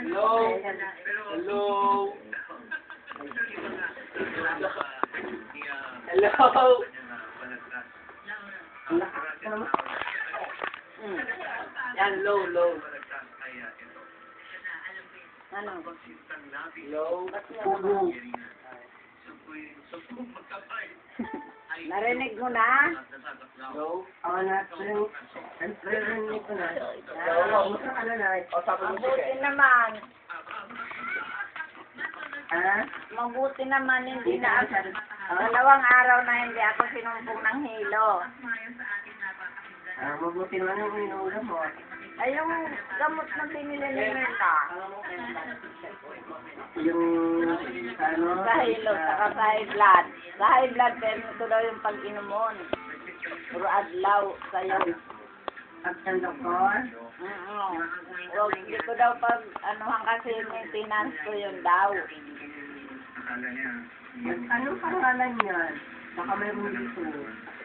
Hello? Hello? Hello? Yan, low, low. Ano? Low. Narinig mo na? Low. Ako na, narinig ko na. Gusto ka na na. Mabuti naman. Ha? Mabuti naman, hindi na ako. 2 araw na hindi ako sinumpong ng hilo. Mabuti naman yung inuulam mo. Ay, yung gamot na pinili ni Mirna. Yung, ano? Sa hilo, saka sa high blood. Sa high blood, pero ito daw yung pag-inumon. Puro adlaw sa'yo. At ang doktor? Huwag, hindi ko daw pag, anuhan kasi maintenance ko yun daw. Anong pangalan niyan? Baka mayroon dito.